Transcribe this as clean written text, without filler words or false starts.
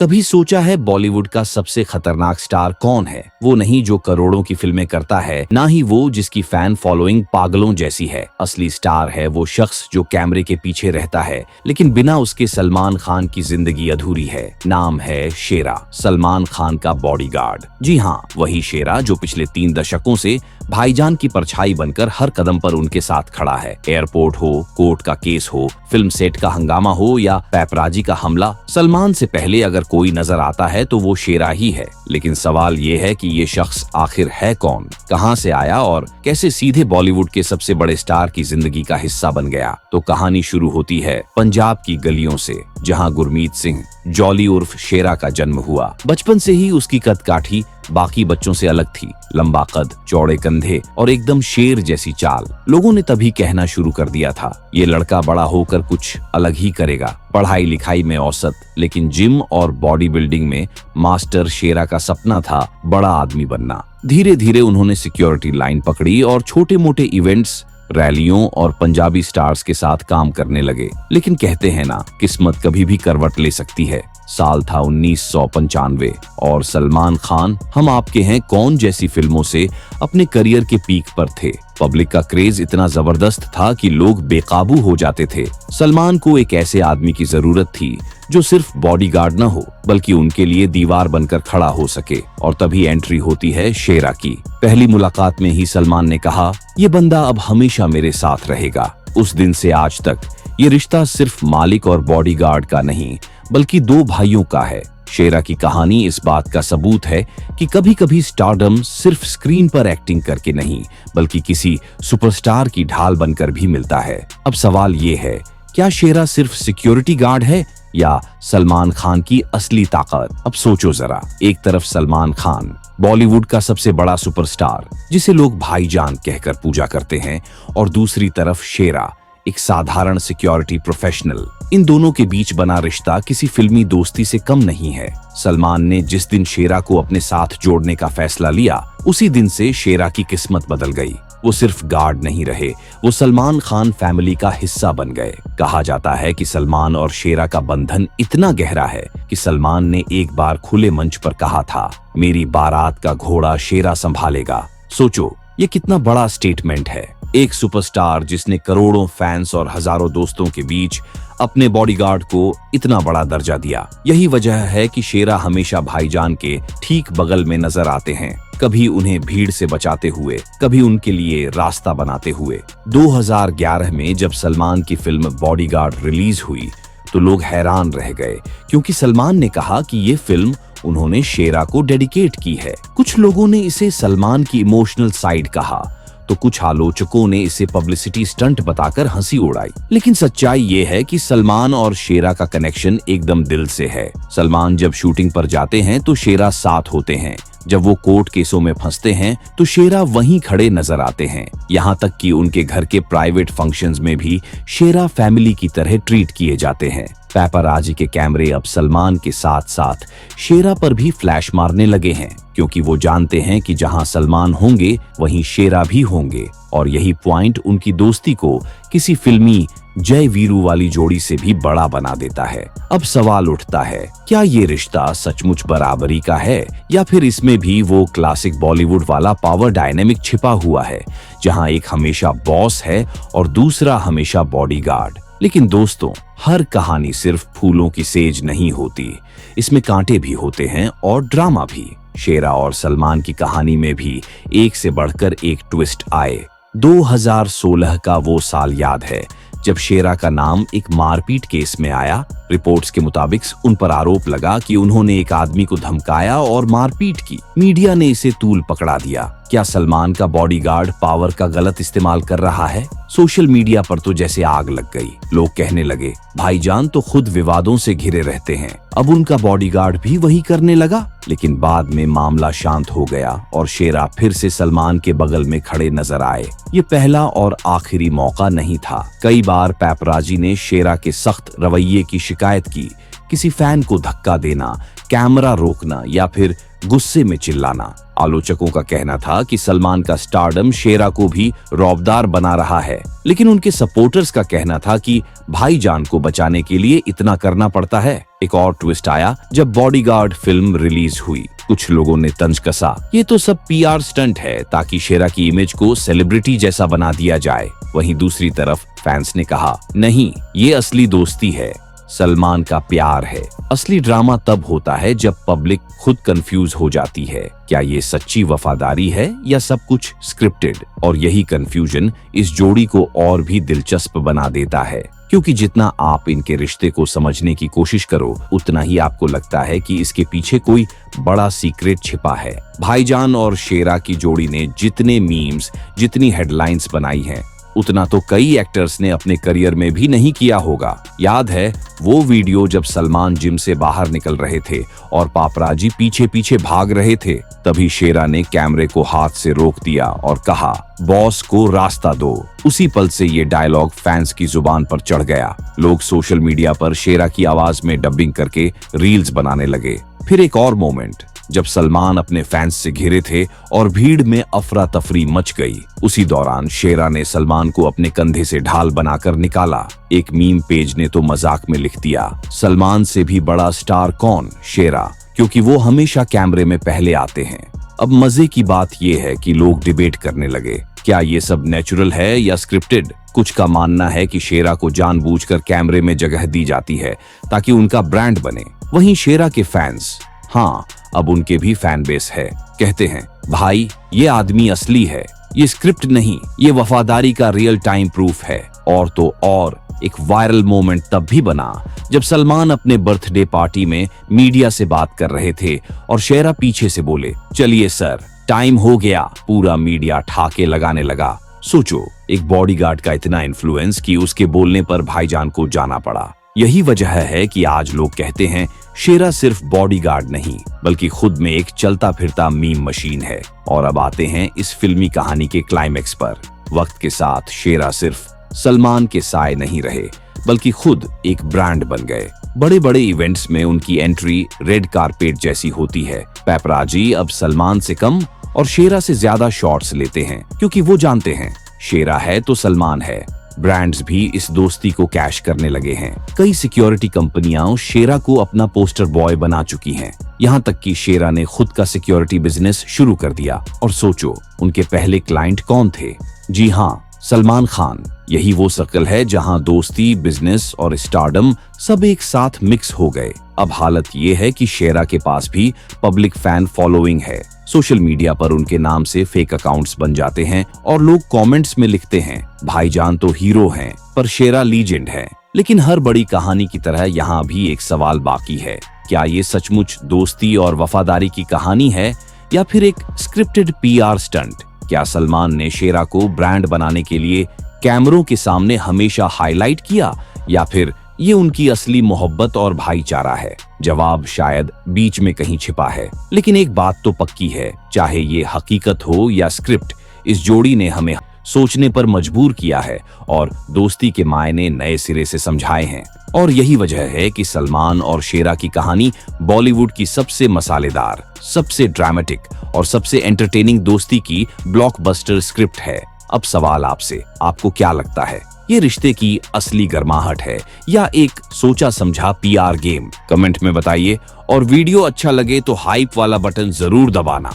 कभी सोचा है बॉलीवुड का सबसे खतरनाक स्टार कौन है? वो नहीं जो करोड़ों की फिल्में करता है, ना ही वो जिसकी फैन फॉलोइंग पागलों जैसी है। असली स्टार है वो शख्स जो कैमरे के पीछे रहता है, लेकिन बिना उसके सलमान खान की जिंदगी अधूरी है। नाम है शेरा, सलमान खान का बॉडीगार्ड। जी हाँ, वही शेरा जो पिछले 3 दशकों से भाईजान की परछाई बनकर हर कदम पर उनके साथ खड़ा है। एयरपोर्ट हो, कोर्ट का केस हो, फिल्म सेट का हंगामा हो या पैपराजी का हमला, सलमान से पहले अगर कोई नजर आता है तो वो शेरा ही है। लेकिन सवाल ये है कि ये शख्स आखिर है कौन, कहां से आया और कैसे सीधे बॉलीवुड के सबसे बड़े स्टार की जिंदगी का हिस्सा बन गया? तो कहानी शुरू होती है पंजाब की गलियों से, जहां गुरमीत सिंह जॉली उर्फ शेरा का जन्म हुआ। बचपन से ही उसकी कदकाठी बाकी बच्चों से अलग थी। लंबा कद, चौड़े कंधे और एकदम शेर जैसी चाल। लोगों ने तभी कहना शुरू कर दिया था, ये लड़का बड़ा होकर कुछ अलग ही करेगा। पढ़ाई लिखाई में औसत, लेकिन जिम और बॉडी बिल्डिंग में मास्टर। शेरा का सपना था बड़ा आदमी बनना। धीरे धीरे उन्होंने सिक्योरिटी लाइन पकड़ी और छोटे मोटे इवेंट्स, रैलियों और पंजाबी स्टार्स के साथ काम करने लगे। लेकिन कहते हैं ना, किस्मत कभी भी करवट ले सकती है। साल था 1995 और सलमान खान हम आपके हैं कौन जैसी फिल्मों से अपने करियर के पीक पर थे। पब्लिक का क्रेज इतना जबरदस्त था कि लोग बेकाबू हो जाते थे। सलमान को एक ऐसे आदमी की जरूरत थी जो सिर्फ बॉडीगार्ड न हो, बल्कि उनके लिए दीवार बनकर खड़ा हो सके। और तभी एंट्री होती है शेरा की। पहली मुलाकात में ही सलमान ने कहा, ये बंदा अब हमेशा मेरे साथ रहेगा। उस दिन से आज तक ये रिश्ता सिर्फ मालिक और बॉडीगार्ड का नहीं, बल्कि 2 भाइयों का है। शेरा की कहानी इस बात का सबूत है कि कभी कभी स्टारडम सिर्फ स्क्रीन पर एक्टिंग करके नहीं, बल्कि किसी सुपरस्टार की ढाल बनकर भी मिलता है। अब सवाल ये है, क्या शेरा सिर्फ सिक्योरिटी गार्ड है या सलमान खान की असली ताकत? अब सोचो जरा, एक तरफ सलमान खान, बॉलीवुड का सबसे बड़ा सुपरस्टार जिसे लोग भाईजान कहकर पूजा करते हैं, और दूसरी तरफ शेरा, एक साधारण सिक्योरिटी प्रोफेशनल। इन दोनों के बीच बना रिश्ता किसी फिल्मी दोस्ती से कम नहीं है। सलमान ने जिस दिन शेरा को अपने साथ जोड़ने का फैसला लिया, उसी दिन से शेरा की किस्मत बदल गई। वो सिर्फ गार्ड नहीं रहे, वो सलमान खान फैमिली का हिस्सा बन गए। कहा जाता है कि सलमान और शेरा का बंधन इतना गहरा है कि सलमान ने एक बार खुले मंच पर कहा था, मेरी बारात का घोड़ा शेरा संभालेगा। सोचो, ये कितना बड़ा स्टेटमेंट है। एक सुपरस्टार जिसने करोड़ों फैंस और हजारों दोस्तों के बीच अपने बॉडीगार्ड को इतना बड़ा दर्जा दिया। यही वजह है कि शेरा हमेशा भाईजान के ठीक बगल में नजर आते हैं, कभी उन्हें भीड़ से बचाते हुए, कभी उनके लिए रास्ता बनाते हुए। 2011 में जब सलमान की फिल्म बॉडीगार्ड रिलीज हुई तो लोग हैरान रह गए, क्योंकि सलमान ने कहा कि ये फिल्म उन्होंने शेरा को डेडिकेट की है। कुछ लोगों ने इसे सलमान की इमोशनल साइड कहा, तो कुछ आलोचकों ने इसे पब्लिसिटी स्टंट बताकर हंसी उड़ाई। लेकिन सच्चाई ये है कि सलमान और शेरा का कनेक्शन एकदम दिल से है। सलमान जब शूटिंग पर जाते हैं तो शेरा साथ होते हैं, जब वो कोर्ट केसों में फंसते हैं तो शेरा वहीं खड़े नजर आते हैं। यहाँ तक कि उनके घर के प्राइवेट फंक्शंस में भी शेरा फैमिली की तरह ट्रीट किए जाते हैं। पैपराजी के कैमरे अब सलमान के साथ साथ शेरा पर भी फ्लैश मारने लगे हैं, क्योंकि वो जानते हैं कि जहां सलमान होंगे वहीं शेरा भी होंगे। और यही पॉइंट उनकी दोस्ती को किसी फिल्मी जय वीरू वाली जोड़ी से भी बड़ा बना देता है। अब सवाल उठता है, क्या ये रिश्ता सचमुच बराबरी का है या फिर इसमें भी वो क्लासिक बॉलीवुड वाला पावर डायनेमिक छिपा हुआ है, जहां एक हमेशा बॉस है और दूसरा हमेशा बॉडीगार्ड? लेकिन दोस्तों, हर कहानी सिर्फ फूलों की सेज नहीं होती, इसमें कांटे भी होते हैं और ड्रामा भी। शेरा और सलमान की कहानी में भी एक से बढ़कर एक ट्विस्ट आए। 2016 का वो साल याद है जब शेरा का नाम एक मारपीट केस में आया। रिपोर्ट्स के मुताबिक उन पर आरोप लगा कि उन्होंने एक आदमी को धमकाया और मारपीट की। मीडिया ने इसे तूल पकड़ा दिया। क्या सलमान का बॉडीगार्ड पावर का गलत इस्तेमाल कर रहा है? सोशल मीडिया पर तो जैसे आग लग गई। लोग कहने लगे, भाईजान तो खुद विवादों से घिरे रहते हैं, अब उनका बॉडीगार्ड भी वही करने लगा। लेकिन बाद में मामला शांत हो गया और शेरा फिर से सलमान के बगल में खड़े नजर आए। ये पहला और आखिरी मौका नहीं था। कई बार पैपराजी ने शेरा के सख्त रवैये की शिकायत की। किसी फैन को धक्का देना, कैमरा रोकना या फिर गुस्से में चिल्लाना। आलोचकों का कहना था कि सलमान का स्टारडम शेरा को भी रौबदार बना रहा है, लेकिन उनके सपोर्टर्स का कहना था कि भाईजान को बचाने के लिए इतना करना पड़ता है। एक और ट्विस्ट आया जब बॉडीगार्ड फिल्म रिलीज हुई। कुछ लोगों ने तंज कसा, ये तो सब पीआर स्टंट है ताकि शेरा की इमेज को सेलिब्रिटी जैसा बना दिया जाए। वहीं दूसरी तरफ फैंस ने कहा, नहीं, ये असली दोस्ती है, सलमान का प्यार है। असली ड्रामा तब होता है जब पब्लिक खुद कंफ्यूज हो जाती है, क्या ये सच्ची वफादारी है या सब कुछ स्क्रिप्टेड। और यही कंफ्यूजन इस जोड़ी को और भी दिलचस्प बना देता है, क्योंकि जितना आप इनके रिश्ते को समझने की कोशिश करो, उतना ही आपको लगता है कि इसके पीछे कोई बड़ा सीक्रेट छिपा है। भाईजान और शेरा की जोड़ी ने जितने मीम्स, जितनी हेडलाइंस बनाई हैं, उतना तो कई एक्टर्स ने अपने करियर में भी नहीं किया होगा। याद है वो वीडियो जब सलमान जिम से बाहर निकल रहे थे और पापराजी पीछे पीछे भाग रहे थे, तभी शेरा ने कैमरे को हाथ से रोक दिया और कहा, बॉस को रास्ता दो। उसी पल से ये डायलॉग फैंस की जुबान पर चढ़ गया। लोग सोशल मीडिया पर शेरा की आवाज में डबिंग करके रील्स बनाने लगे। फिर एक और मोमेंट जब सलमान अपने फैंस से घिरे थे और भीड़ में अफरा तफरी मच गई। उसी दौरान शेरा ने सलमान को अपने कंधे से ढाल बनाकर निकाला। एक मीम पेज ने तो मजाक में लिख दिया, सलमान से भी बड़ा स्टार कौन? शेरा, क्योंकि वो हमेशा कैमरे में पहले आते हैं। अब मजे की बात यह है कि लोग डिबेट करने लगे, क्या ये सब नेचुरल है या स्क्रिप्टेड। कुछ का मानना है कि शेरा को जानबूझकर कैमरे में जगह दी जाती है ताकि उनका ब्रांड बने। वहीं शेरा के फैंस, हाँ, अब उनके भी फैन बेस है, कहते हैं, भाई ये आदमी असली है, ये स्क्रिप्ट नहीं, ये वफादारी का रियल टाइम प्रूफ है। और तो और एक वायरल मोमेंट तब भी बना जब सलमान अपने बर्थडे पार्टी में मीडिया से बात कर रहे थे और शेरा पीछे से बोले, चलिए सर, टाइम हो गया। पूरा मीडिया ठाके लगाने लगा। सोचो, एक बॉडीगार्ड का इतना इन्फ्लुएंस कि उसके बोलने पर भाईजान को जाना पड़ा। यही वजह है कि आज लोग कहते हैं शेरा सिर्फ बॉडीगार्ड नहीं, बल्कि खुद में एक चलता फिरता मीम मशीन है। और अब आते हैं इस फिल्मी कहानी के क्लाइमेक्स पर। वक्त के साथ शेरा सिर्फ सलमान के साए नहीं रहे, बल्कि खुद एक ब्रांड बन गए। बड़े बड़े इवेंट्स में उनकी एंट्री रेड कारपेट जैसी होती है। पैपराजी अब सलमान से कम और शेरा से ज्यादा शॉट्स लेते हैं, क्योंकि वो जानते हैं शेरा है तो सलमान है। ब्रांड्स भी इस दोस्ती को कैश करने लगे हैं। कई सिक्योरिटी कंपनियां शेरा को अपना पोस्टर बॉय बना चुकी हैं। यहाँ तक कि शेरा ने खुद का सिक्योरिटी बिजनेस शुरू कर दिया। और सोचो, उनके पहले क्लाइंट कौन थे? जी हाँ, सलमान खान। यही वो सर्कल है जहां दोस्ती, बिजनेस और स्टारडम सब एक साथ मिक्स हो गए। अब हालत ये है कि शेरा के पास भी पब्लिक फैन फॉलोइंग है। सोशल मीडिया पर उनके नाम से फेक अकाउंट्स बन जाते हैं और लोग कमेंट्स में लिखते हैं, भाईजान तो हीरो हैं, पर शेरा लीजेंड है। लेकिन हर बड़ी कहानी की तरह यहाँ भी एक सवाल बाकी है, क्या ये सचमुच दोस्ती और वफादारी की कहानी है या फिर एक स्क्रिप्टेड पीआर स्टंट? क्या सलमान ने शेरा को ब्रांड बनाने के लिए कैमरों के सामने हमेशा हाईलाइट किया, या फिर ये उनकी असली मोहब्बत और भाईचारा है? जवाब शायद बीच में कहीं छिपा है। लेकिन एक बात तो पक्की है, चाहे ये हकीकत हो या स्क्रिप्ट, इस जोड़ी ने हमें सोचने पर मजबूर किया है और दोस्ती के मायने नए सिरे से समझाए हैं। और यही वजह है कि सलमान और शेरा की कहानी बॉलीवुड की सबसे मसालेदार, सबसे ड्रामेटिक और सबसे एंटरटेनिंग दोस्ती की ब्लॉकबस्टर स्क्रिप्ट है। अब सवाल आपसे, आपको क्या लगता है, ये रिश्ते की असली गर्माहट है या एक सोचा समझा पीआर गेम? कमेंट में बताइए और वीडियो अच्छा लगे तो हाइप वाला बटन जरूर दबाना।